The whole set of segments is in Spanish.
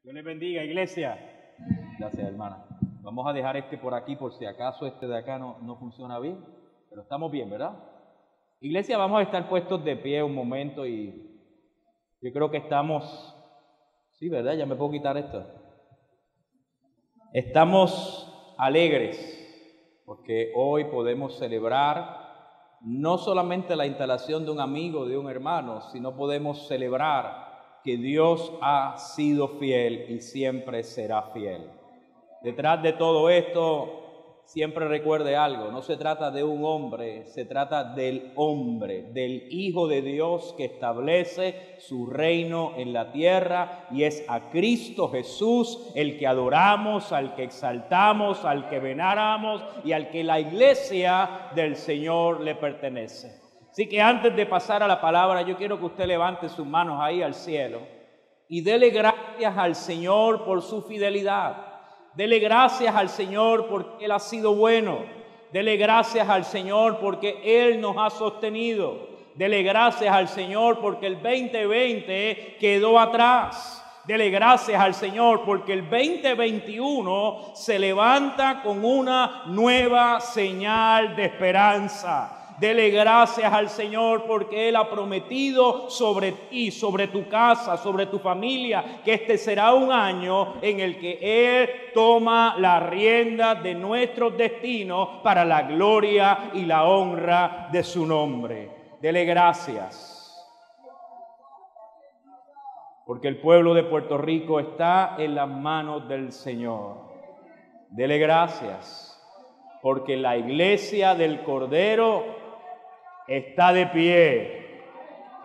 Dios les bendiga, iglesia. Gracias, hermana. Vamos a dejar por aquí por si acaso de acá no funciona bien, pero estamos bien, ¿verdad? Iglesia, vamos a estar puestos de pie un momento y yo creo que estamos... Sí, ¿verdad? Ya me puedo quitar esto. Estamos alegres porque hoy podemos celebrar no solamente la instalación de un amigo, de un hermano, sino podemos celebrar que Dios ha sido fiel y siempre será fiel. Detrás de todo esto, siempre recuerde algo, no se trata de un hombre, se trata del hombre, del Hijo de Dios que establece su reino en la tierra, y es a Cristo Jesús el que adoramos, al que exaltamos, al que veneramos y al que la iglesia del Señor le pertenece. Así que antes de pasar a la palabra, yo quiero que usted levante sus manos ahí al cielo y dele gracias al Señor por su fidelidad. Dele gracias al Señor porque Él ha sido bueno. Dele gracias al Señor porque Él nos ha sostenido. Dele gracias al Señor porque el 2020 quedó atrás. Dele gracias al Señor porque el 2021 se levanta con una nueva señal de esperanza. Dele gracias al Señor porque Él ha prometido sobre ti, sobre tu casa, sobre tu familia, que este será un año en el que Él toma la rienda de nuestros destinos para la gloria y la honra de su nombre. Dele gracias. Porque el pueblo de Puerto Rico está en las manos del Señor. Dele gracias. Porque la iglesia del Cordero está de pie,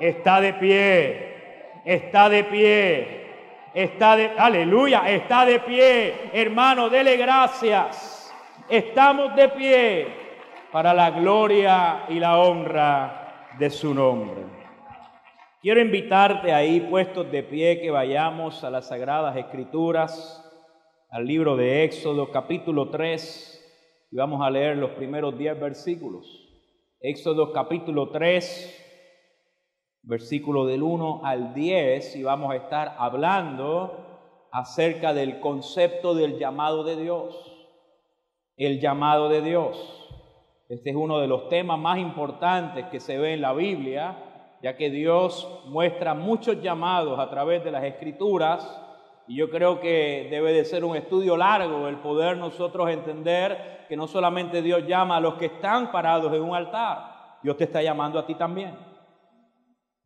está de pie, está de pie, aleluya, está de pie. Hermano, dele gracias. Estamos de pie para la gloria y la honra de su nombre. Quiero invitarte ahí, puestos de pie, que vayamos a las Sagradas Escrituras, al libro de Éxodo, capítulo 3, y vamos a leer los primeros 10 versículos. Éxodo capítulo 3, versículo del 1 al 10, y vamos a estar hablando acerca del concepto del llamado de Dios. El llamado de Dios. Este es uno de los temas más importantes que se ve en la Biblia, ya que Dios muestra muchos llamados a través de las Escrituras, y yo creo que debe de ser un estudio largo el poder nosotros entender que no solamente Dios llama a los que están parados en un altar, Dios te está llamando a ti también.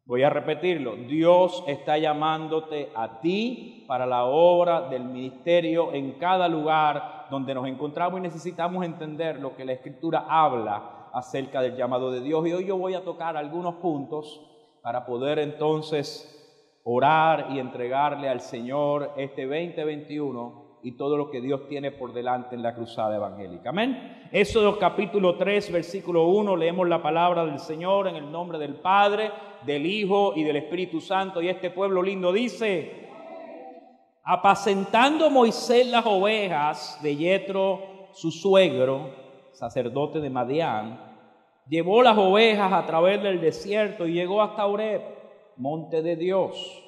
Voy a repetirlo, Dios está llamándote a ti para la obra del ministerio en cada lugar donde nos encontramos, y necesitamos entender lo que la Escritura habla acerca del llamado de Dios. Y hoy yo voy a tocar algunos puntos para poder entonces orar y entregarle al Señor este 2021 y todo lo que Dios tiene por delante en la cruzada evangélica. Amén. Éxodo capítulo 3, versículo 1, leemos la palabra del Señor en el nombre del Padre, del Hijo y del Espíritu Santo. Y este pueblo lindo dice: apacentando Moisés las ovejas de Yetro, su suegro, sacerdote de Madián, llevó las ovejas a través del desierto y llegó hasta Horeb, monte de Dios.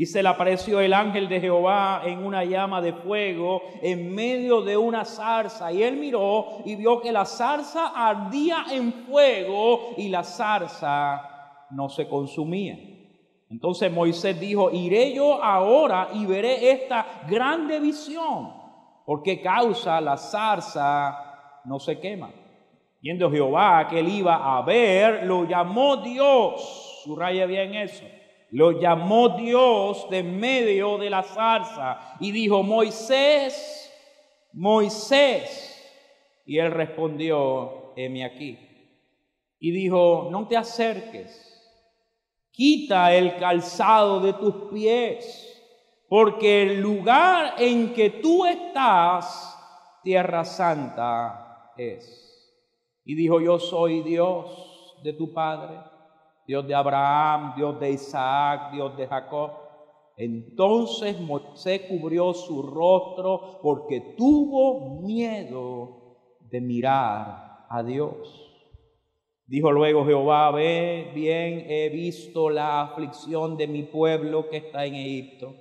Y se le apareció el ángel de Jehová en una llama de fuego en medio de una zarza. Y él miró y vio que la zarza ardía en fuego y la zarza no se consumía. Entonces Moisés dijo: iré yo ahora y veré esta grande visión, ¿por qué causa la zarza no se quema? Viendo Jehová que él iba a ver, lo llamó Dios. Subraya bien eso. Lo llamó Dios de medio de la zarza y dijo: Moisés, Moisés. Y él respondió: heme aquí. Y dijo: no te acerques, quita el calzado de tus pies, porque el lugar en que tú estás, tierra santa es. Y dijo: yo soy Dios de tu padre, Dios de Abraham, Dios de Isaac, Dios de Jacob. Entonces Moisés cubrió su rostro porque tuvo miedo de mirar a Dios. Dijo luego Jehová: ve, bien he visto la aflicción de mi pueblo que está en Egipto,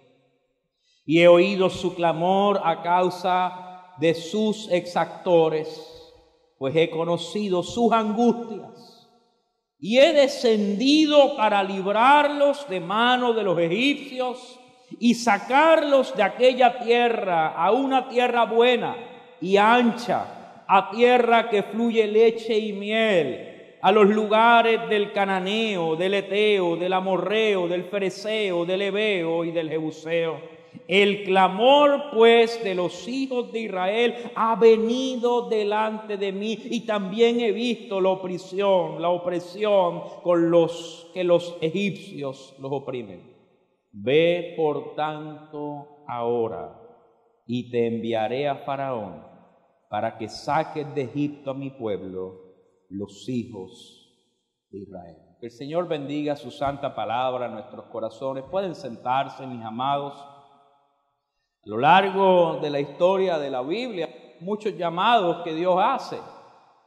y he oído su clamor a causa de sus exactores, pues he conocido sus angustias, y he descendido para librarlos de mano de los egipcios y sacarlos de aquella tierra a una tierra buena y ancha, a tierra que fluye leche y miel, a los lugares del cananeo, del eteo, del amorreo, del fereceo, del heveo y del jebuseo. El clamor, pues, de los hijos de Israel ha venido delante de mí, y también he visto la opresión con los que los egipcios los oprimen. Ve, por tanto, ahora, y te enviaré a Faraón, para que saques de Egipto a mi pueblo, los hijos de Israel. Que el Señor bendiga su santa palabra en nuestros corazones. Pueden sentarse, mis amados. A lo largo de la historia de la Biblia, muchos llamados que Dios hace.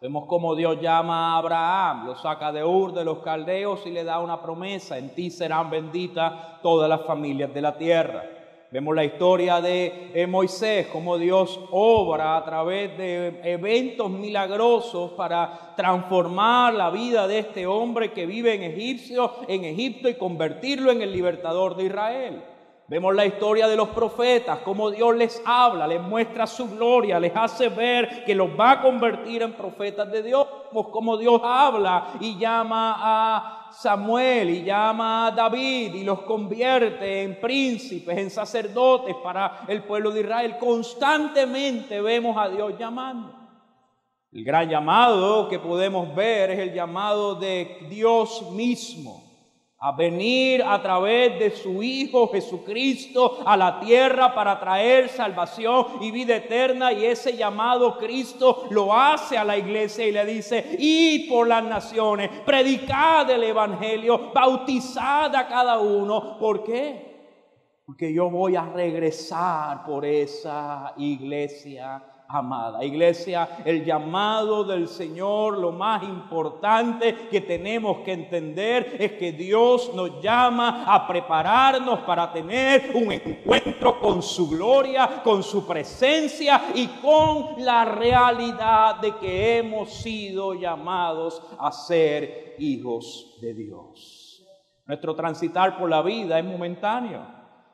Vemos cómo Dios llama a Abraham, lo saca de Ur de los caldeos y le da una promesa: en ti serán benditas todas las familias de la tierra. Vemos la historia de Moisés, cómo Dios obra a través de eventos milagrosos para transformar la vida de este hombre que vive en Egipto y convertirlo en el libertador de Israel. Vemos la historia de los profetas, cómo Dios les habla, les muestra su gloria, les hace ver que los va a convertir en profetas de Dios. Vemos cómo Dios habla y llama a Samuel y llama a David y los convierte en príncipes, en sacerdotes para el pueblo de Israel. Constantemente vemos a Dios llamando. El gran llamado que podemos ver es el llamado de Dios mismo a venir a través de su Hijo Jesucristo a la tierra para traer salvación y vida eterna. Y ese llamado Cristo lo hace a la iglesia y le dice: id por las naciones, predicad el evangelio, bautizad a cada uno. ¿Por qué? Porque yo voy a regresar por esa iglesia amada. Iglesia, el llamado del Señor, lo más importante que tenemos que entender es que Dios nos llama a prepararnos para tener un encuentro con su gloria, con su presencia y con la realidad de que hemos sido llamados a ser hijos de Dios. Nuestro transitar por la vida es momentáneo,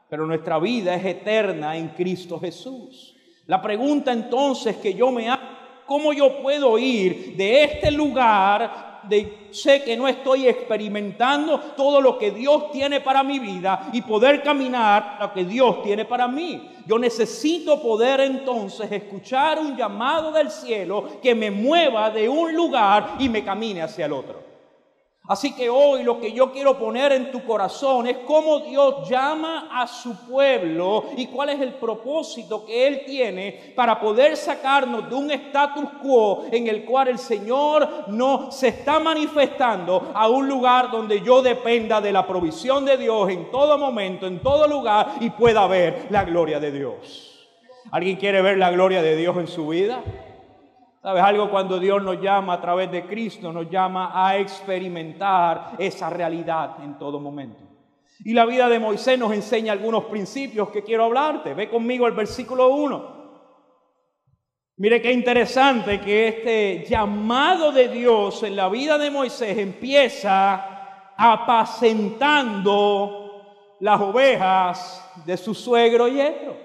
pero nuestra vida es eterna en Cristo Jesús. La pregunta entonces que yo me hago: ¿cómo yo puedo ir de este lugar de sé que no estoy experimentando todo lo que Dios tiene para mi vida y poder caminar lo que Dios tiene para mí? Yo necesito poder entonces escuchar un llamado del cielo que me mueva de un lugar y me camine hacia el otro. Así que hoy lo que yo quiero poner en tu corazón es cómo Dios llama a su pueblo y cuál es el propósito que Él tiene para poder sacarnos de un status quo en el cual el Señor no se está manifestando a un lugar donde yo dependa de la provisión de Dios en todo momento, en todo lugar, y pueda ver la gloria de Dios. ¿Alguien quiere ver la gloria de Dios en su vida? ¿Sabes algo? Cuando Dios nos llama a través de Cristo, nos llama a experimentar esa realidad en todo momento. Y la vida de Moisés nos enseña algunos principios que quiero hablarte. Ve conmigo al versículo 1. Mire qué interesante que este llamado de Dios en la vida de Moisés empieza apacentando las ovejas de su suegro Yetro.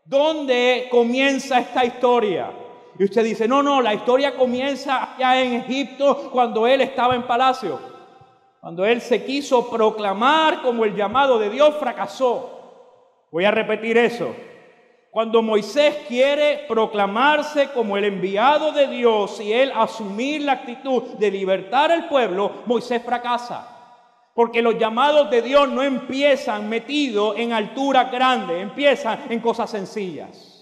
¿Dónde comienza esta historia? Y usted dice: no, la historia comienza ya en Egipto cuando él estaba en palacio. Cuando él se quiso proclamar como el llamado de Dios, fracasó. Voy a repetir eso. Cuando Moisés quiere proclamarse como el enviado de Dios y él asumir la actitud de libertar al pueblo, Moisés fracasa. Porque los llamados de Dios no empiezan metidos en alturas grandes, empiezan en cosas sencillas.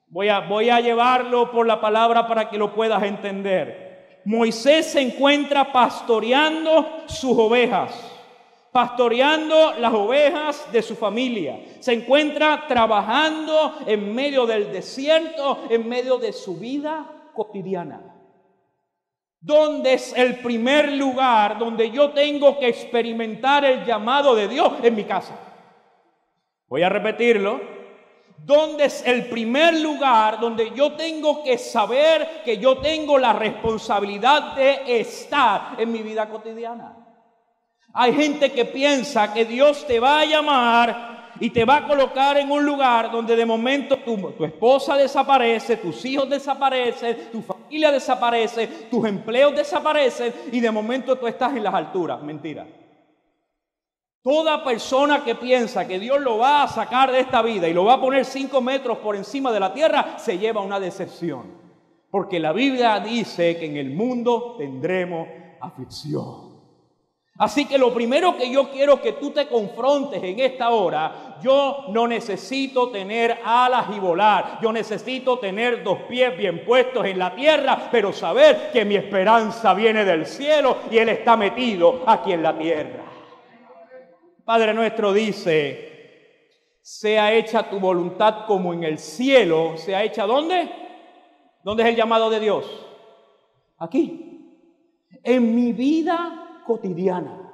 Voy a llevarlo por la palabra para que lo puedas entender. Moisés se encuentra pastoreando sus ovejas, pastoreando las ovejas de su familia. Se encuentra trabajando en medio del desierto, en medio de su vida cotidiana. ¿Dónde es el primer lugar donde yo tengo que experimentar el llamado de Dios? En mi casa. Voy a repetirlo. ¿Dónde es el primer lugar donde yo tengo que saber que yo tengo la responsabilidad de estar en mi vida cotidiana? Hay gente que piensa que Dios te va a llamar y te va a colocar en un lugar donde de momento tu esposa desaparece, tus hijos desaparecen, tu familia desaparece, tus empleos desaparecen y de momento tú estás en las alturas. Mentira. Toda persona que piensa que Dios lo va a sacar de esta vida y lo va a poner 5 metros por encima de la tierra, se lleva una decepción. Porque la Biblia dice que en el mundo tendremos aflicción. Así que lo primero que yo quiero que tú te confrontes en esta hora, yo no necesito tener alas y volar. Yo necesito tener 2 pies bien puestos en la tierra, pero saber que mi esperanza viene del cielo y Él está metido aquí en la tierra. Padre nuestro dice, sea hecha tu voluntad como en el cielo. ¿Sea hecha dónde? ¿Dónde es el llamado de Dios? Aquí. En mi vida cotidiana,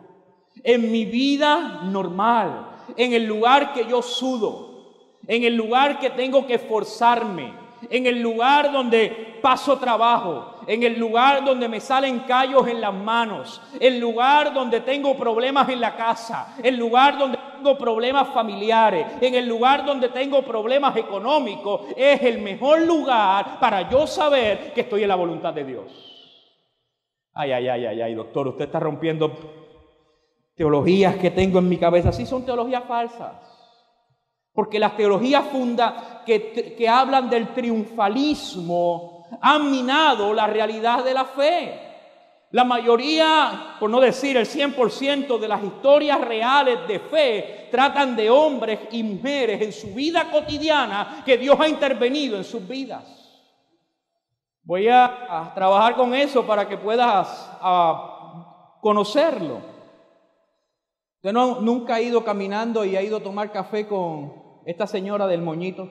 en mi vida normal, en el lugar que yo sudo, en el lugar que tengo que esforzarme, en el lugar donde paso trabajo, en el lugar donde me salen callos en las manos, el lugar donde tengo problemas en la casa, el lugar donde tengo problemas familiares, en el lugar donde tengo problemas económicos, es el mejor lugar para yo saber que estoy en la voluntad de Dios. Ay, doctor, usted está rompiendo teologías que tengo en mi cabeza. Sí, son teologías falsas. Porque las teologías que hablan del triunfalismo han minado la realidad de la fe. La mayoría, por no decir el 100% de las historias reales de fe, tratan de hombres y mujeres en su vida cotidiana que Dios ha intervenido en sus vidas. Voy a trabajar con eso para que puedas conocerlo. Usted nunca ha ido caminando y ha ido a tomar café con esta señora del moñito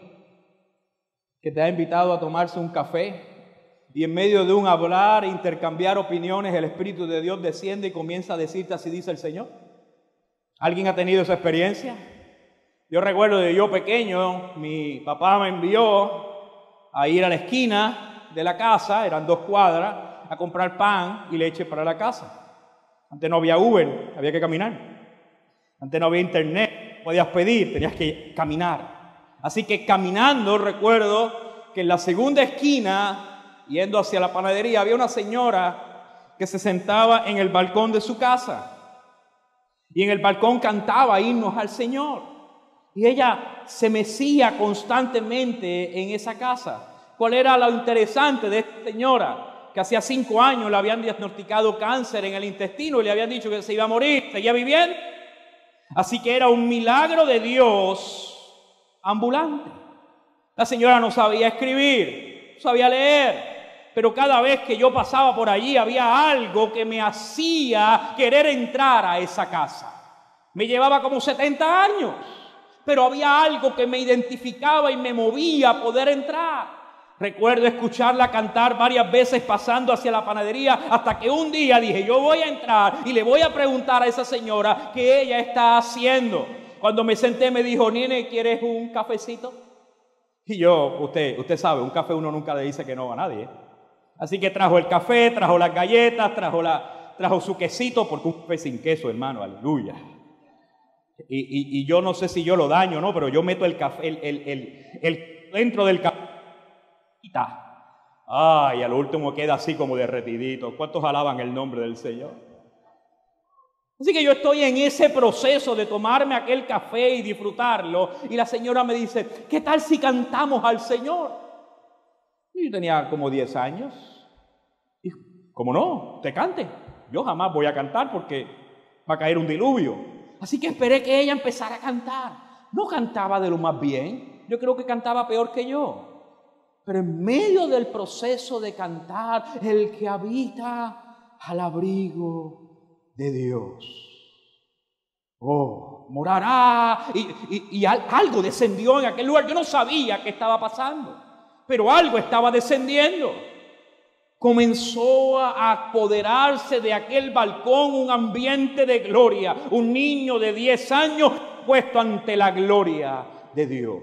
que te ha invitado a tomarse un café y en medio de un hablar e intercambiar opiniones el Espíritu de Dios desciende y comienza a decirte así dice el Señor. ¿Alguien ha tenido esa experiencia? Yo recuerdo de yo pequeño, mi papá me envió a ir a la esquina de la casa, eran 2 cuadras, a comprar pan y leche para la casa. Antes no había Uber, había que caminar. Antes no había internet, podías pedir, tenías que caminar. Así que caminando, recuerdo que en la segunda esquina, yendo hacia la panadería, había una señora que se sentaba en el balcón de su casa. Y en el balcón cantaba himnos al Señor. Y ella se mecía constantemente en esa casa. ¿Cuál era lo interesante de esta señora? Que hacía 5 años le habían diagnosticado cáncer en el intestino y le habían dicho que se iba a morir. ¿Seguía viviendo? Así que era un milagro de Dios ambulante. La señora no sabía escribir, no sabía leer, pero cada vez que yo pasaba por allí había algo que me hacía querer entrar a esa casa. Me llevaba como 70 años, pero había algo que me identificaba y me movía a poder entrar. Recuerdo escucharla cantar varias veces pasando hacia la panadería hasta que un día dije, yo voy a entrar y le voy a preguntar a esa señora qué ella está haciendo. Cuando me senté me dijo, nene, ¿quieres un cafecito? Y yo, usted sabe, un café uno nunca le dice que no a nadie. Así que trajo el café, trajo las galletas, trajo su quesito, porque un café sin queso, hermano, aleluya. Y yo no sé si yo lo daño, ¿no? Pero yo meto el café, el dentro del café. Ay, a lo último queda así como derretidito. ¿Cuántos alaban el nombre del Señor? Así que yo estoy en ese proceso de tomarme aquel café y disfrutarlo. Y la señora me dice, ¿qué tal si cantamos al Señor? Y yo tenía como 10 años. Y, ¿cómo no? Te cante. Yo jamás voy a cantar porque va a caer un diluvio. Así que esperé que ella empezara a cantar. No cantaba de lo más bien. Yo creo que cantaba peor que yo. Pero en medio del proceso de cantar, el que habita al abrigo de Dios, morará. Y algo descendió en aquel lugar. Yo no sabía qué estaba pasando, pero algo estaba descendiendo. Comenzó a apoderarse de aquel balcón un ambiente de gloria. Un niño de 10 años puesto ante la gloria de Dios.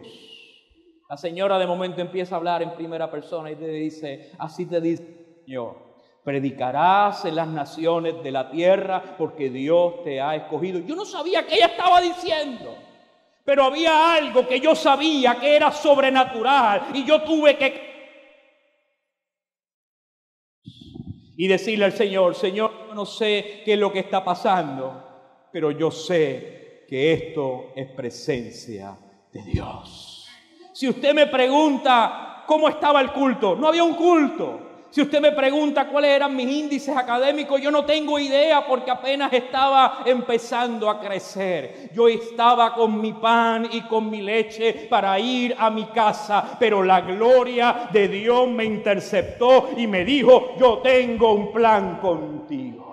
La señora de momento empieza a hablar en primera persona y te dice, así te dice el Señor, predicarás en las naciones de la tierra porque Dios te ha escogido. Yo no sabía qué ella estaba diciendo, pero había algo que yo sabía que era sobrenatural y yo tuve que decirle al Señor, Señor, yo no sé qué es lo que está pasando, pero yo sé que esto es presencia de Dios. Si usted me pregunta cómo estaba el culto, no había un culto. Si usted me pregunta cuáles eran mis índices académicos, yo no tengo idea porque apenas estaba empezando a crecer. Yo estaba con mi pan y con mi leche para ir a mi casa, pero la gloria de Dios me interceptó y me dijo, yo tengo un plan contigo.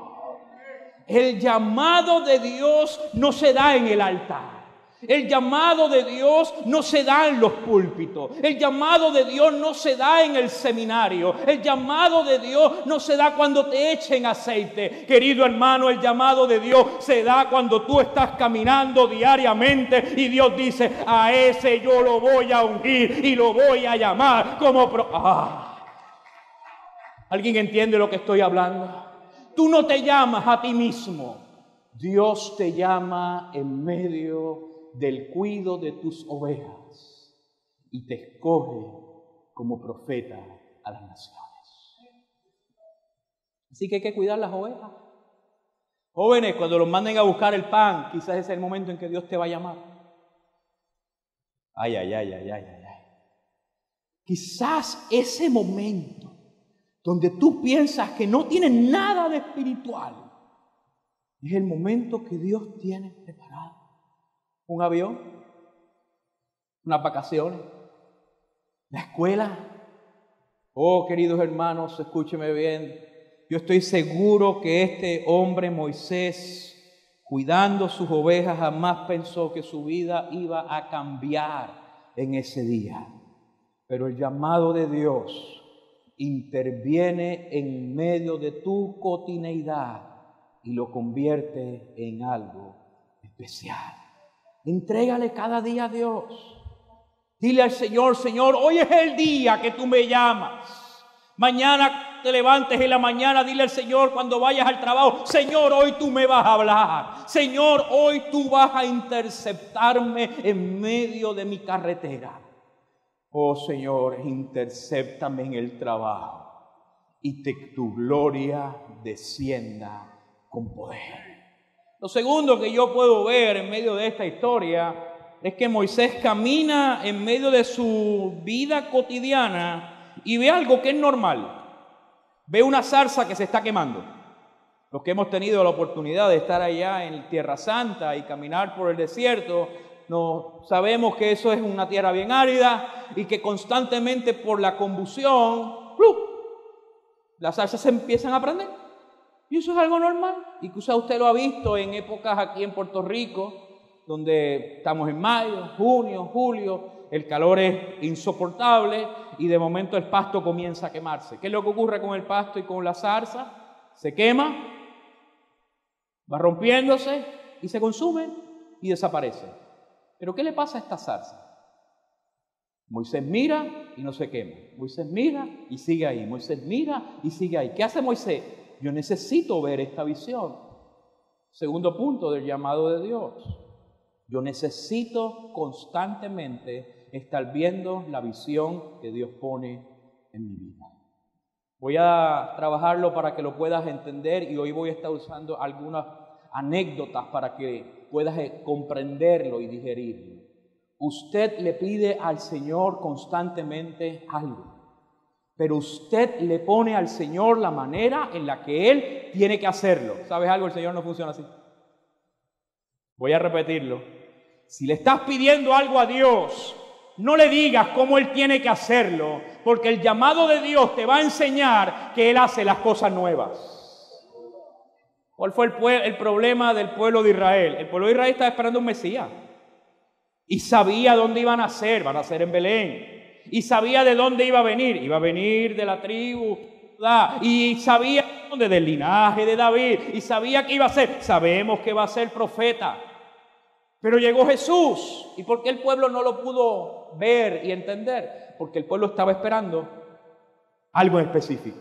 El llamado de Dios no se da en el altar. El llamado de Dios no se da en los púlpitos. El llamado de Dios no se da en el seminario. El llamado de Dios no se da cuando te echen aceite. Querido hermano, el llamado de Dios se da cuando tú estás caminando diariamente y Dios dice, a ese yo lo voy a ungir y lo voy a llamar como ¿Alguien entiende lo que estoy hablando? Tú no te llamas a ti mismo. Dios te llama en medio del cuidado de tus ovejas y te escoge como profeta a las naciones. Así que hay que cuidar las ovejas. Jóvenes, cuando los manden a buscar el pan, quizás ese es el momento en que Dios te va a llamar. Ay. Quizás ese momento donde tú piensas que no tienes nada de espiritual es el momento que Dios tiene preparado. Un avión, unas vacaciones, la escuela. Oh, queridos hermanos, escúcheme bien. Yo estoy seguro que este hombre Moisés, cuidando sus ovejas, jamás pensó que su vida iba a cambiar en ese día. Pero el llamado de Dios interviene en medio de tu cotidianidad y lo convierte en algo especial. Entrégale cada día a Dios. Dile al Señor, Señor, hoy es el día que tú me llamas. Mañana te levantes en la mañana, dile al Señor cuando vayas al trabajo, Señor, hoy tú me vas a hablar. Señor, hoy tú vas a interceptarme en medio de mi carretera. Oh Señor, intercéptame en el trabajo y tu gloria descienda con poder. Lo segundo que yo puedo ver en medio de esta historia es que Moisés camina en medio de su vida cotidiana y ve algo que es normal. Ve una zarza que se está quemando. Los que hemos tenido la oportunidad de estar allá en Tierra Santa y caminar por el desierto, sabemos que eso es una tierra bien árida y que constantemente por la combustión, las zarzas se empiezan a prender. Y eso es algo normal. Y quizá usted lo ha visto en épocas aquí en Puerto Rico, donde estamos en mayo, junio, julio, el calor es insoportable y de momento el pasto comienza a quemarse. ¿Qué es lo que ocurre con el pasto y con la zarza? Se quema, va rompiéndose y se consume y desaparece. ¿Pero qué le pasa a esta zarza? Moisés mira y no se quema. Moisés mira y sigue ahí. Moisés mira y sigue ahí. ¿Qué hace Moisés? Yo necesito ver esta visión. Segundo punto del llamado de Dios. Yo necesito constantemente estar viendo la visión que Dios pone en mi vida. Voy a trabajarlo para que lo puedas entender y hoy voy a estar usando algunas anécdotas para que puedas comprenderlo y digerirlo. Usted le pide al Señor constantemente algo. Pero usted le pone al Señor la manera en la que Él tiene que hacerlo. ¿Sabes algo? El Señor no funciona así. Voy a repetirlo. Si le estás pidiendo algo a Dios, no le digas cómo Él tiene que hacerlo, porque el llamado de Dios te va a enseñar que Él hace las cosas nuevas. ¿Cuál fue el problema del pueblo de Israel? El pueblo de Israel estaba esperando un Mesías y sabía dónde iban a nacer. Van a nacer en Belén. Y sabía de dónde iba a venir de la tribu Judá, y sabía dónde, del linaje de David, y sabía que iba a ser, sabemos que va a ser profeta, Pero llegó Jesús. ¿Y por qué el pueblo no lo pudo ver y entender? Porque el pueblo estaba esperando algo en específico.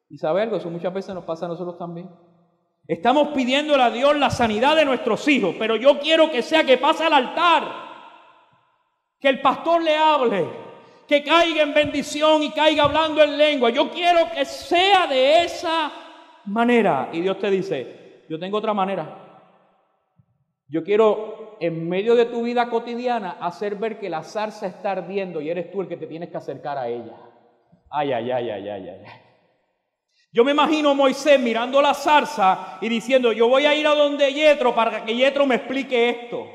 ¿Y sabe algo? Eso muchas veces nos pasa a nosotros también. Estamos pidiéndole a Dios la sanidad de nuestros hijos, pero yo quiero que sea que pase al altar, que el pastor le hable, que caiga en bendición y caiga hablando en lengua. Yo quiero que sea de esa manera. Y Dios te dice, yo tengo otra manera. Yo quiero, en medio de tu vida cotidiana, hacer ver que la zarza está ardiendo y eres tú el que te tienes que acercar a ella. Ay, ay, ay, ay, ay, ay. Yo me imagino a Moisés mirando la zarza y diciendo, yo voy a ir a donde Yetro para que Yetro me explique esto.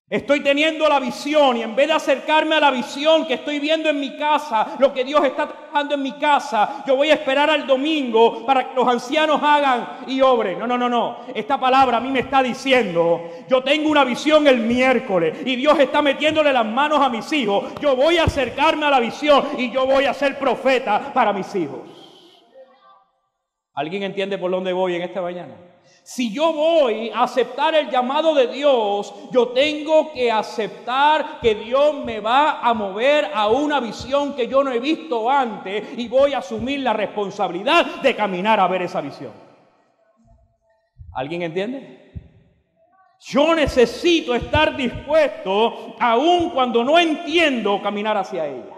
Estoy teniendo la visión y en vez de acercarme a la visión que estoy viendo en mi casa, lo que Dios está trabajando en mi casa, yo voy a esperar al domingo para que los ancianos hagan y obren. No. Esta palabra a mí me está diciendo, yo tengo una visión el miércoles y Dios está metiéndole las manos a mis hijos. Yo voy a acercarme a la visión y yo voy a ser profeta para mis hijos. ¿Alguien entiende por dónde voy en esta mañana? Si yo voy a aceptar el llamado de Dios, yo tengo que aceptar que Dios me va a mover a una visión que yo no he visto antes y voy a asumir la responsabilidad de caminar a ver esa visión. ¿Alguien entiende? Yo necesito estar dispuesto, aun cuando no entiendo, caminar hacia ella.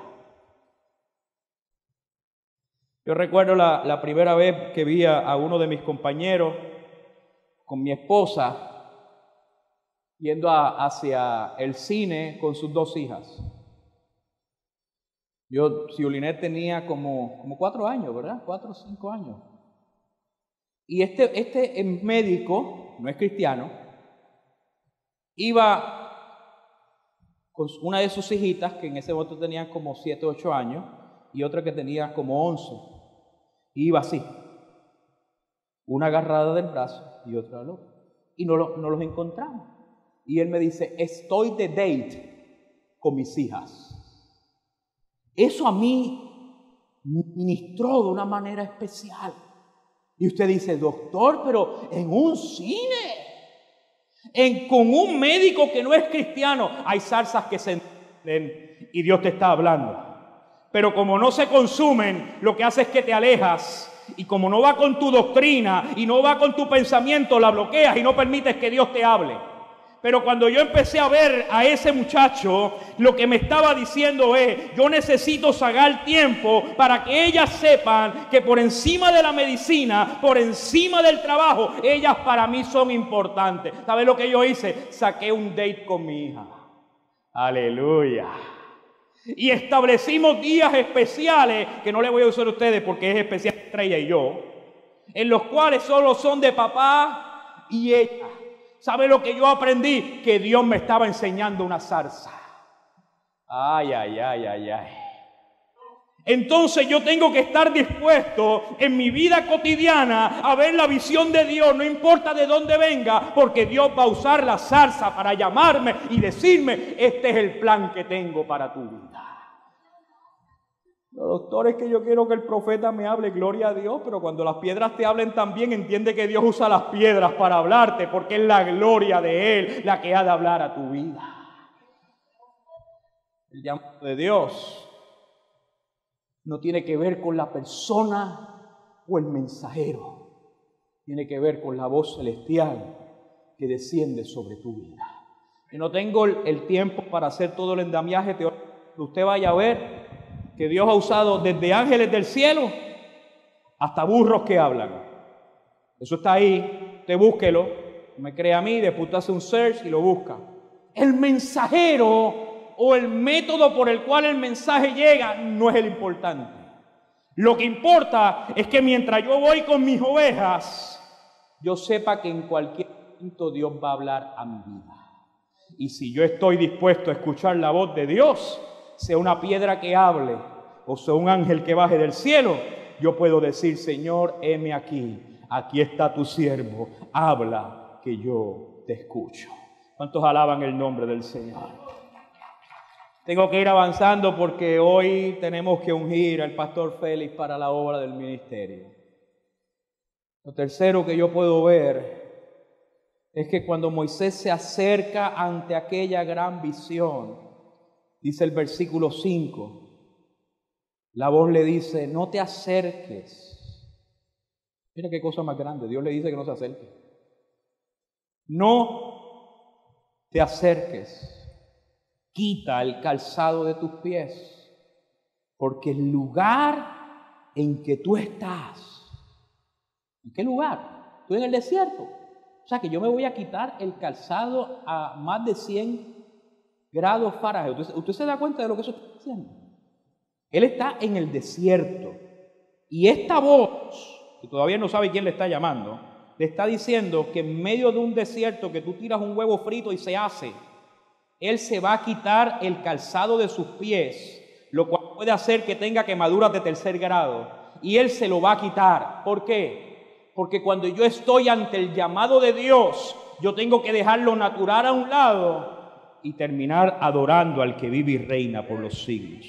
Yo recuerdo la primera vez que vi a uno de mis compañeros con mi esposa yendo hacia el cine con sus dos hijas. Ciulinet tenía como 4 años, ¿verdad? 4 o 5 años. Y este médico, no es cristiano, iba con una de sus hijitas, que en ese momento tenían como 7 o 8 años, y otra que tenía como 11. Y iba así, una agarrada del brazo y otra al otro. Y no los encontramos. Y él me dice, estoy de date con mis hijas. Eso a mí me ministró de una manera especial. Y usted dice, doctor, pero en un cine, con un médico que no es cristiano, hay zarzas que se entienden y Dios te está hablando. Pero como no se consumen, lo que hace es que te alejas. Y como no va con tu doctrina y no va con tu pensamiento, la bloqueas y no permites que Dios te hable. Pero cuando yo empecé a ver a ese muchacho, lo que me estaba diciendo es, yo necesito sacar tiempo para que ellas sepan que por encima de la medicina, por encima del trabajo, ellas para mí son importantes. ¿Sabes lo que yo hice? Saqué un date con mi hija. Aleluya. Y establecimos días especiales, que no le voy a usar a ustedes porque es especial Estrella y yo, en los cuales solo son de papá y ella. ¿Sabe lo que yo aprendí? Que Dios me estaba enseñando una zarza. Ay, ay, ay, ay, ay. Entonces yo tengo que estar dispuesto en mi vida cotidiana a ver la visión de Dios, no importa de dónde venga, porque Dios va a usar la zarza para llamarme y decirme, este es el plan que tengo para tu vida. Los doctores, que yo quiero que el profeta me hable, gloria a Dios, pero cuando las piedras te hablen también, entiende que Dios usa las piedras para hablarte, porque es la gloria de Él la que ha de hablar a tu vida. El llamado de Dios no tiene que ver con la persona o el mensajero, tiene que ver con la voz celestial que desciende sobre tu vida. Y no tengo el tiempo para hacer todo el endamiaje teórico que usted vaya a ver, que Dios ha usado desde ángeles del cielo hasta burros que hablan. Eso está ahí, usted búsquelo, me cree a mí, después usted hace un search y lo busca. El mensajero o el método por el cual el mensaje llega no es el importante. Lo que importa es que mientras yo voy con mis ovejas, yo sepa que en cualquier momento Dios va a hablar a mi vida. Y si yo estoy dispuesto a escuchar la voz de Dios, sea una piedra que hable o sea un ángel que baje del cielo, yo puedo decir, Señor, heme aquí, aquí está tu siervo, habla que yo te escucho. ¿Cuántos alaban el nombre del Señor? Tengo que ir avanzando porque hoy tenemos que ungir al pastor Félix para la obra del ministerio. Lo tercero que yo puedo ver es que cuando Moisés se acerca ante aquella gran visión, dice el versículo 5, la voz le dice, no te acerques. Mira qué cosa más grande, Dios le dice que no se acerque. No te acerques, quita el calzado de tus pies, porque el lugar en que tú estás, ¿en qué lugar? Estoy en el desierto. O sea que yo me voy a quitar el calzado a más de 100 grados Fahrenheit. ¿Usted se da cuenta de lo que eso está diciendo? Él está en el desierto. Y esta voz, que todavía no sabe quién le está llamando, le está diciendo que en medio de un desierto que tú tiras un huevo frito y se hace, Él se va a quitar el calzado de sus pies, lo cual puede hacer que tenga quemaduras de 3er grado. Y Él se lo va a quitar. ¿Por qué? Porque cuando yo estoy ante el llamado de Dios, yo tengo que dejar lo natural a un lado y terminar adorando al que vive y reina por los siglos.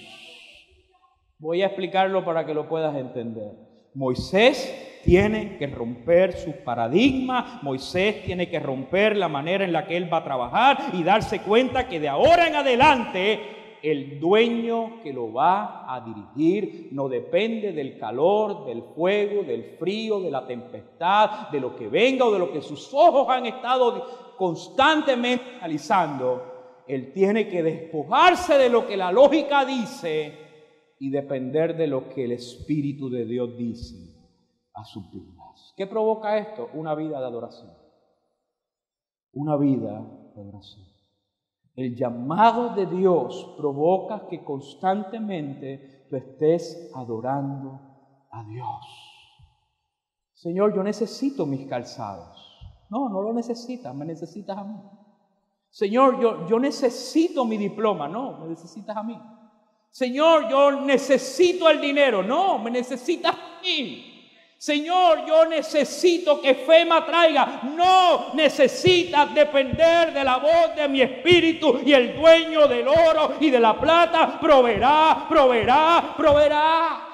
Voy a explicarlo para que lo puedas entender. Moisés tiene que romper sus paradigmas, Moisés tiene que romper la manera en la que él va a trabajar y darse cuenta que de ahora en adelante el dueño que lo va a dirigir no depende del calor, del fuego, del frío, de la tempestad, de lo que venga o de lo que sus ojos han estado constantemente analizando. Él tiene que despojarse de lo que la lógica dice y depender de lo que el Espíritu de Dios dice a sus vidas. ¿Qué provoca esto? Una vida de adoración. Una vida de adoración. El llamado de Dios provoca que constantemente tú estés adorando a Dios. Señor, yo necesito mis calzados. No, no lo necesitas, me necesitas a mí. Señor, yo necesito mi diploma. No, me necesitas a mí. Señor, yo necesito el dinero. No, me necesitas a mí. Señor, yo necesito que FEMA traiga. No, necesitas depender de la voz de mi espíritu y el dueño del oro y de la plata proveerá, proveerá, proveerá.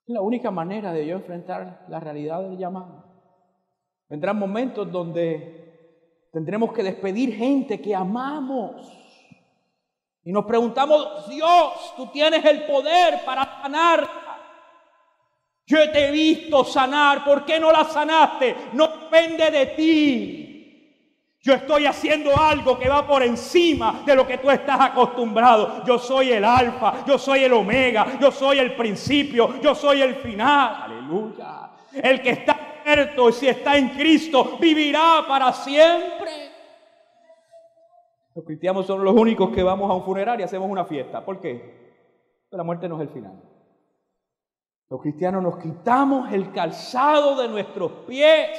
Es la única manera de yo enfrentar la realidad del llamado. Vendrán momentos donde tendremos que despedir gente que amamos. Y nos preguntamos, Dios, tú tienes el poder para sanar. Yo te he visto sanar, ¿por qué no la sanaste? No depende de ti. Yo estoy haciendo algo que va por encima de lo que tú estás acostumbrado. Yo soy el alfa, yo soy el omega, yo soy el principio, yo soy el final. Aleluya. El que está muerto y si está en Cristo vivirá para siempre. Los cristianos son los únicos que vamos a un funeral y hacemos una fiesta. ¿Por qué? Porque la muerte no es el final. Los cristianos nos quitamos el calzado de nuestros pies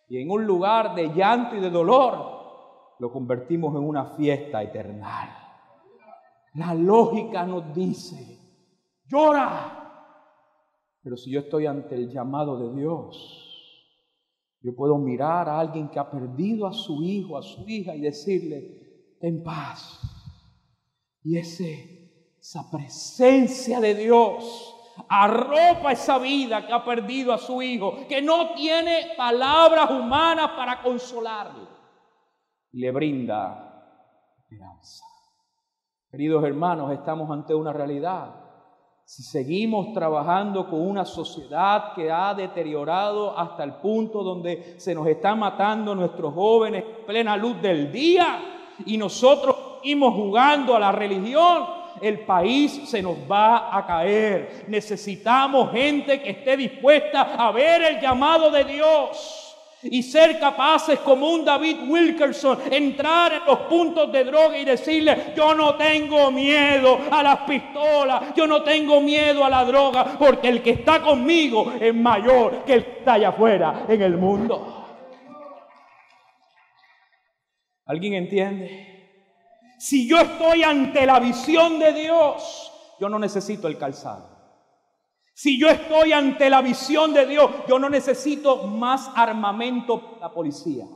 y en un lugar de llanto y de dolor lo convertimos en una fiesta eterna. La lógica nos dice, llora. Pero si yo estoy ante el llamado de Dios, yo puedo mirar a alguien que ha perdido a su hijo, a su hija y decirle, ten paz. Y esa presencia de Dios arropa esa vida que ha perdido a su hijo, que no tiene palabras humanas para consolarle. Y le brinda esperanza. Queridos hermanos, estamos ante una realidad. Si seguimos trabajando con una sociedad que ha deteriorado hasta el punto donde se nos están matando nuestros jóvenes en plena luz del día y nosotros seguimos jugando a la religión, el país se nos va a caer. Necesitamos gente que esté dispuesta a ver el llamado de Dios y ser capaces, como un David Wilkerson, entrar en los puntos de droga y decirle, yo no tengo miedo a las pistolas, yo no tengo miedo a la droga, porque el que está conmigo es mayor que el que está allá afuera en el mundo. ¿Alguien entiende? Si yo estoy ante la visión de Dios, yo no necesito el calzado. Si yo estoy ante la visión de Dios, yo no necesito más armamento para la policía.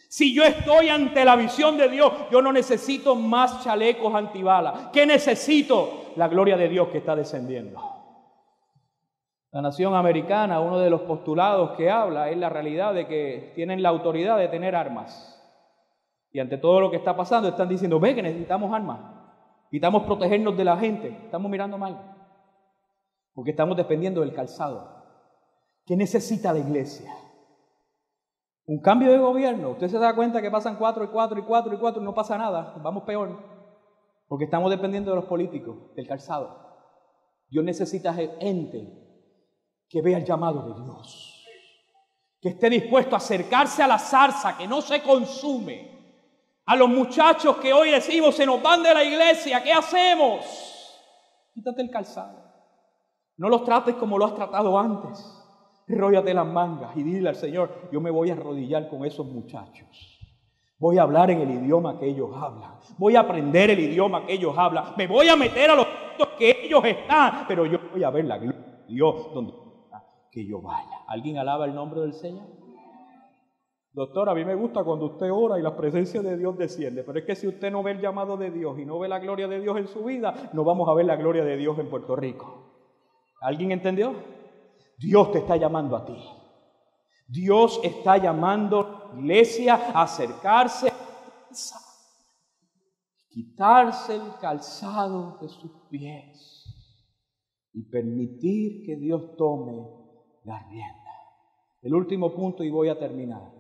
Si yo estoy ante la visión de Dios, yo no necesito más chalecos antibalas. ¿Qué necesito? La gloria de Dios que está descendiendo. La nación americana, uno de los postulados que habla es la realidad de que tienen la autoridad de tener armas. Y ante todo lo que está pasando están diciendo, ve que necesitamos armas, necesitamos protegernos de la gente. Estamos mirando mal, porque estamos dependiendo del calzado. ¿Qué necesita la iglesia? Un cambio de gobierno. Usted se da cuenta que pasan 4 y 4 y 4 y 4 y no pasa nada, vamos peor, porque estamos dependiendo de los políticos, del calzado. Dios necesita gente que vea el llamado de Dios, que esté dispuesto a acercarse a la zarza que no se consume. A los muchachos que hoy decimos se nos van de la iglesia, ¿qué hacemos? Quítate el calzado. No los trates como lo has tratado antes. Enróllate las mangas y dile al Señor, yo me voy a arrodillar con esos muchachos. Voy a hablar en el idioma que ellos hablan. Voy a aprender el idioma que ellos hablan. Me voy a meter a los puntos que ellos están, pero yo voy a ver la gloria de Dios donde que yo vaya. ¿Alguien alaba el nombre del Señor? Doctor, a mí me gusta cuando usted ora y la presencia de Dios desciende, pero es que si usted no ve el llamado de Dios y no ve la gloria de Dios en su vida, no vamos a ver la gloria de Dios en Puerto Rico. ¿Alguien entendió? Dios te está llamando a ti. Dios está llamando a la iglesia a acercarse, quitarse el calzado de sus pies y permitir que Dios tome la rienda. El último punto y voy a terminar.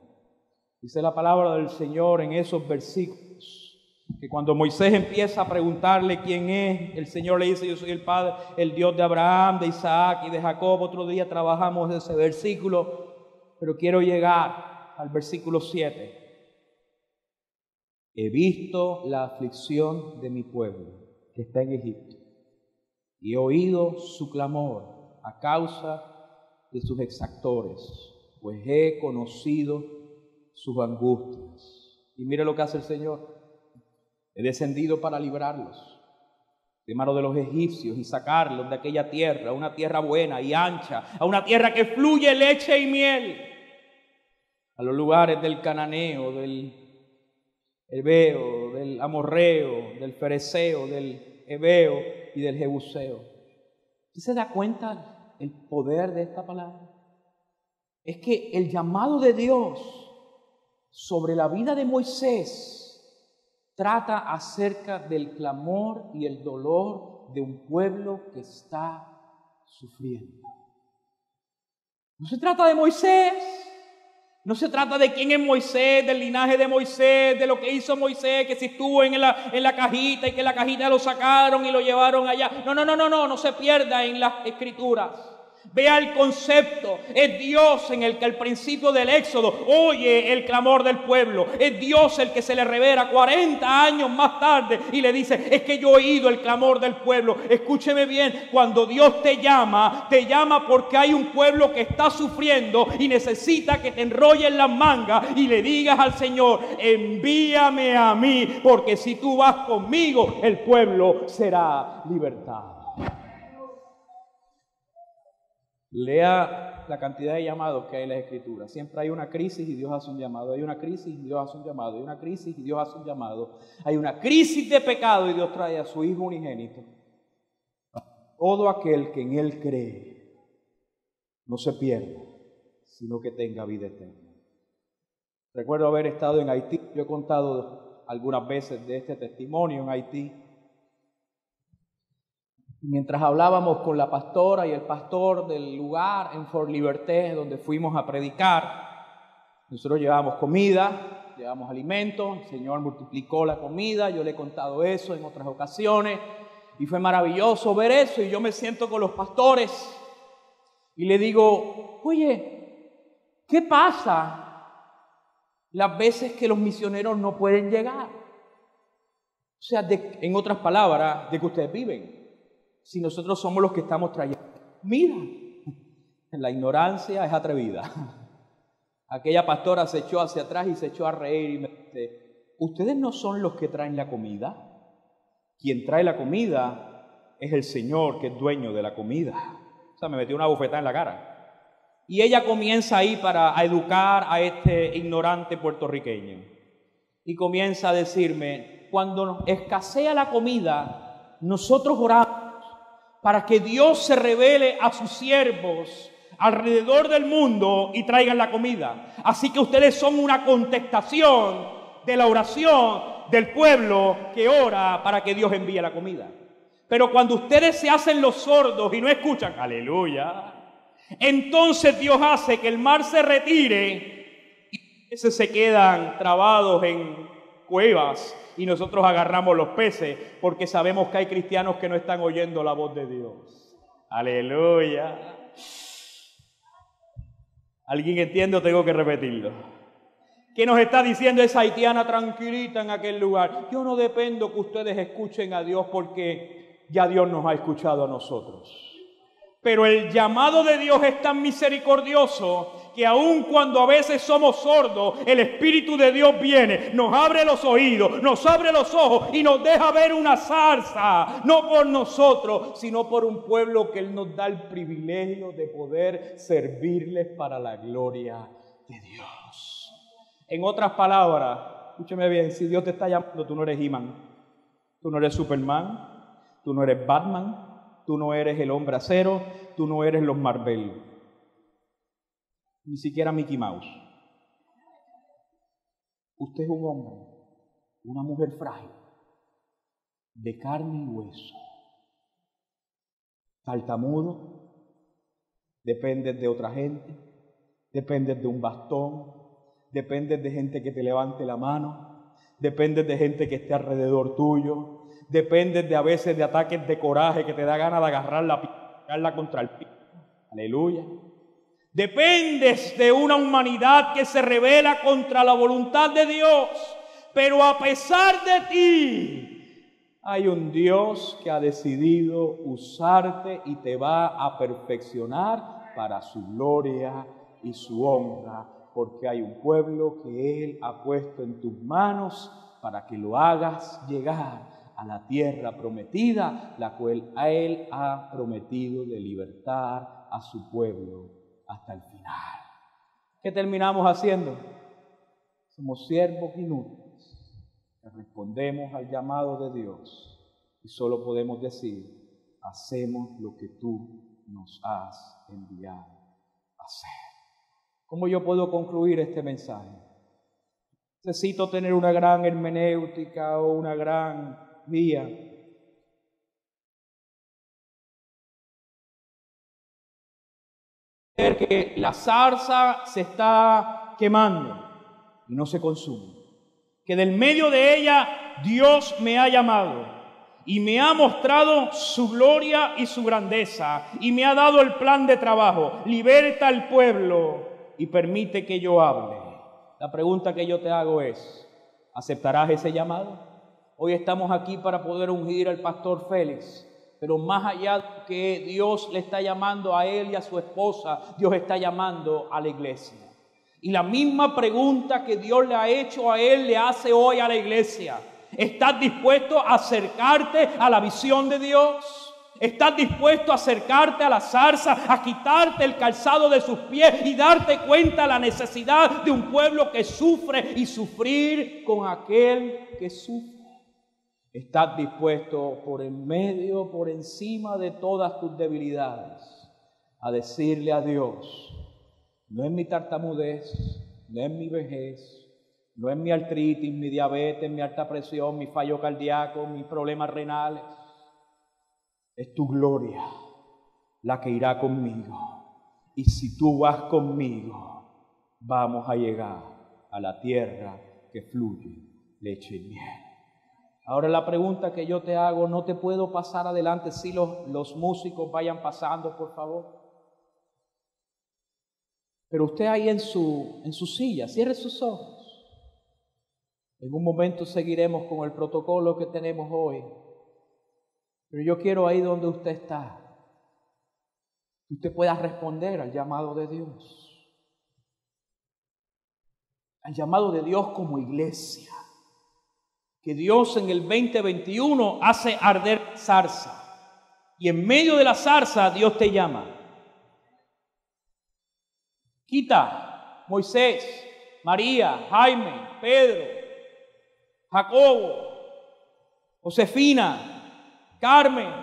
Dice la palabra del Señor en esos versículos, que cuando Moisés empieza a preguntarle quién es, el Señor le dice, yo soy el Padre, el Dios de Abraham, de Isaac y de Jacob. Otro día trabajamos ese versículo, pero quiero llegar al versículo 7. He visto la aflicción de mi pueblo que está en Egipto y he oído su clamor a causa de sus exactores, pues he conocido sus angustias. Y mire lo que hace el Señor. He descendido para librarlos de mano de los egipcios y sacarlos de aquella tierra, a una tierra buena y ancha, a una tierra que fluye leche y miel, a los lugares del cananeo, del hebeo, del amorreo, del fereceo, del heveo y del jebuseo. ¿Usted se da cuenta el poder de esta palabra? Es que el llamado de Dios sobre la vida de Moisés trata acerca del clamor y el dolor de un pueblo que está sufriendo. No se trata de Moisés, no se trata de quién es Moisés, del linaje de Moisés, de lo que hizo Moisés, que si estuvo en la cajita y que la cajita lo sacaron y lo llevaron allá. No se pierda en las escrituras. Vea el concepto. Es Dios en el que al principio del Éxodo oye el clamor del pueblo. Es Dios el que se le revela 40 años más tarde y le dice, es que yo he oído el clamor del pueblo. Escúcheme bien, cuando Dios te llama porque hay un pueblo que está sufriendo y necesita que te enrolles las mangas y le digas al Señor, envíame a mí, porque si tú vas conmigo, el pueblo será libertado. Lea la cantidad de llamados que hay en las Escrituras. Siempre hay una crisis y Dios hace un llamado. Hay una crisis y Dios hace un llamado. Hay una crisis y Dios hace un llamado. Hay una crisis de pecado y Dios trae a su Hijo unigénito. Todo aquel que en Él cree no se pierda, sino que tenga vida eterna. Recuerdo haber estado en Haití. Yo he contado algunas veces de este testimonio en Haití. Mientras hablábamos con la pastora y el pastor del lugar en Fort Liberté, donde fuimos a predicar, nosotros llevamos comida, llevamos alimentos, el Señor multiplicó la comida, yo le he contado eso en otras ocasiones, y fue maravilloso ver eso, y yo me siento con los pastores, y le digo, oye, ¿qué pasa las veces que los misioneros no pueden llegar? O sea, en otras palabras, de que ustedes viven. Si nosotros somos los que estamos trayendo. Mira, la ignorancia es atrevida. Aquella pastora se echó hacia atrás y se echó a reír y me dice, ¿ustedes no son los que traen la comida? Quien trae la comida es el Señor, que es dueño de la comida. O sea, me metió una bofetada en la cara. Y ella comienza ahí para educar a este ignorante puertorriqueño. Y comienza a decirme, cuando escasea la comida, nosotros oramos para que Dios se revele a sus siervos alrededor del mundo y traigan la comida. Así que ustedes son una contestación de la oración del pueblo que ora para que Dios envíe la comida. Pero cuando ustedes se hacen los sordos y no escuchan, aleluya, entonces Dios hace que el mar se retire y se quedan trabados en cuevas y nosotros agarramos los peces porque sabemos que hay cristianos que no están oyendo la voz de Dios. Aleluya. ¿Alguien entiende o tengo que repetirlo? ¿Qué nos está diciendo esa haitiana tranquilita en aquel lugar? Yo no dependo que ustedes escuchen a Dios porque ya Dios nos ha escuchado a nosotros. Pero el llamado de Dios es tan misericordioso que aun cuando a veces somos sordos, el Espíritu de Dios viene, nos abre los oídos, nos abre los ojos y nos deja ver una zarza, no por nosotros, sino por un pueblo que Él nos da el privilegio de poder servirles para la gloria de Dios. En otras palabras, escúcheme bien, si Dios te está llamando, tú no eres He-Man, tú no eres Superman, tú no eres Batman, tú no eres el Hombre Acero, tú no eres los Marvel, ni siquiera Mickey Mouse. Usted es un hombre, una mujer frágil, de carne y hueso, tartamudo, dependes de otra gente, dependes de un bastón, dependes de gente que te levante la mano, dependes de gente que esté alrededor tuyo, dependes de a veces de ataques de coraje que te da ganas de agarrarla contra el piso. Aleluya. Dependes de una humanidad que se rebela contra la voluntad de Dios, pero a pesar de ti, hay un Dios que ha decidido usarte y te va a perfeccionar para su gloria y su honra, porque hay un pueblo que Él ha puesto en tus manos para que lo hagas llegar a la tierra prometida, la cual a Él ha prometido de libertar a su pueblo hasta el final. ¿Qué terminamos haciendo? Somos siervos inútiles que respondemos al llamado de Dios y solo podemos decir, hacemos lo que tú nos has enviado a hacer. ¿Cómo yo puedo concluir este mensaje? Necesito tener una gran hermenéutica o una gran guía. Que la zarza se está quemando y no se consume. Que del medio de ella Dios me ha llamado y me ha mostrado su gloria y su grandeza y me ha dado el plan de trabajo. Liberta al pueblo y permite que yo hable. La pregunta que yo te hago es, ¿aceptarás ese llamado? Hoy estamos aquí para poder ungir al pastor Félix, pero más allá de que Dios le está llamando a él y a su esposa, Dios está llamando a la iglesia. Y la misma pregunta que Dios le ha hecho a él, le hace hoy a la iglesia. ¿Estás dispuesto a acercarte a la visión de Dios? ¿Estás dispuesto a acercarte a la zarza, a quitarte el calzado de sus pies y darte cuenta de la necesidad de un pueblo que sufre y sufrir con aquel que sufre? ¿Estás dispuesto por en medio, por encima de todas tus debilidades, a decirle a Dios, no es mi tartamudez, no es mi vejez, no es mi artritis, mi diabetes, mi alta presión, mi fallo cardíaco, mis problemas renales? Es tu gloria la que irá conmigo. Y si tú vas conmigo, vamos a llegar a la tierra que fluye leche y miel. Ahora la pregunta que yo te hago, no te puedo pasar adelante si los músicos vayan pasando, por favor. Pero usted ahí en su silla, cierre sus ojos. En un momento seguiremos con el protocolo que tenemos hoy. Pero yo quiero ahí donde usted está, que usted pueda responder al llamado de Dios. Al llamado de Dios como iglesia. Que Dios en el 2021 hace arder zarza. Y en medio de la zarza Dios te llama. Quita, Moisés, María, Jaime, Pedro, Jacobo, Josefina, Carmen,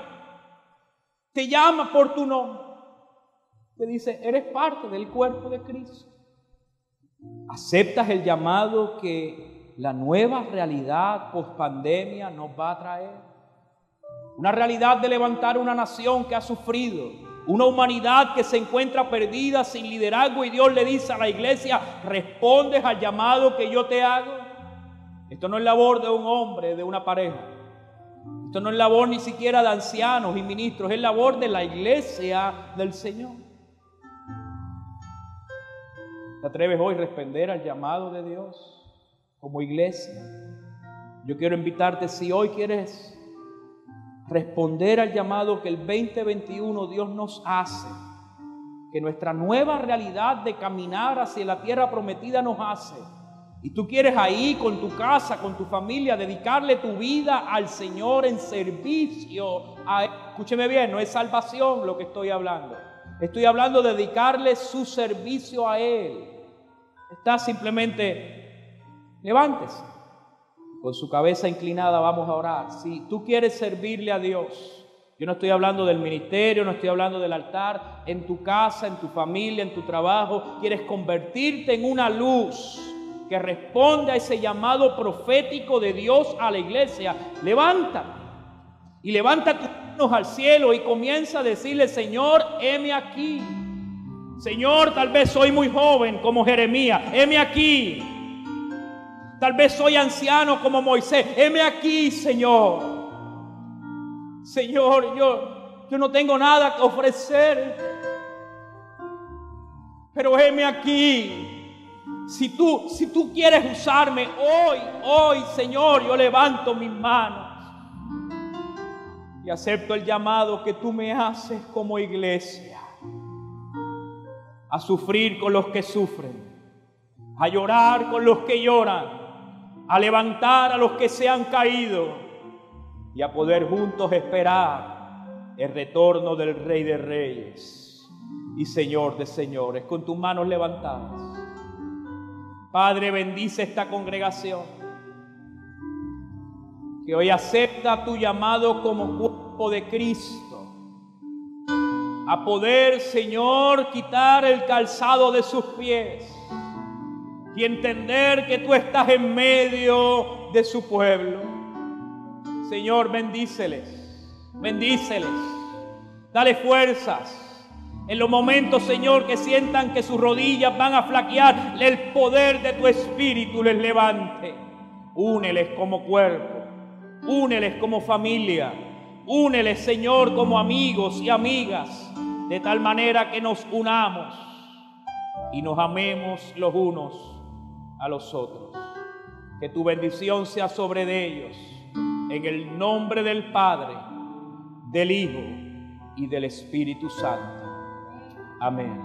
te llama por tu nombre, te dice, eres parte del cuerpo de Cristo. ¿Aceptas el llamado que la nueva realidad post-pandemia nos va a traer? Una realidad de levantar una nación que ha sufrido, una humanidad que se encuentra perdida sin liderazgo, y Dios le dice a la iglesia, ¿respondes al llamado que yo te hago? Esto no es labor de un hombre, de una pareja. Esto no es labor ni siquiera de ancianos y ministros, es labor de la iglesia del Señor. ¿Te atreves hoy a responder al llamado de Dios como iglesia? Yo quiero invitarte, si hoy quieres responder al llamado que el 2021 Dios nos hace, que nuestra nueva realidad de caminar hacia la tierra prometida nos hace, y tú quieres ahí con tu casa, con tu familia, dedicarle tu vida al Señor en servicio a Él. Escúcheme bien, no es salvación lo que estoy hablando. Estoy hablando de dedicarle su servicio a Él. Está simplemente, levántese. Con su cabeza inclinada vamos a orar. Si tú quieres servirle a Dios, yo no estoy hablando del ministerio, no estoy hablando del altar, en tu casa, en tu familia, en tu trabajo, quieres convertirte en una luz que responde a ese llamado profético de Dios a la iglesia, levántate y levanta tus manos al cielo y comienza a decirle, Señor, heme aquí. Señor, tal vez soy muy joven como Jeremías, heme aquí. Tal vez soy anciano como Moisés, heme aquí, Señor. Señor, yo no tengo nada que ofrecer, pero heme aquí. Si tú quieres usarme hoy, Señor, yo levanto mis manos y acepto el llamado que tú me haces como iglesia, a sufrir con los que sufren, a llorar con los que lloran, a levantar a los que se han caído y a poder juntos esperar el retorno del Rey de Reyes y Señor de Señores. Con tus manos levantadas, Padre, bendice esta congregación que hoy acepta tu llamado como cuerpo de Cristo, a poder, Señor, quitar el calzado de sus pies y entender que tú estás en medio de su pueblo. Señor, bendíceles, dale fuerzas. En los momentos, Señor, que sientan que sus rodillas van a flaquear, el poder de tu Espíritu les levante. Úneles como cuerpo, úneles como familia, úneles, Señor, como amigos y amigas, de tal manera que nos unamos y nos amemos los unos a los otros. Que tu bendición sea sobre de ellos, en el nombre del Padre, del Hijo y del Espíritu Santo. Amén.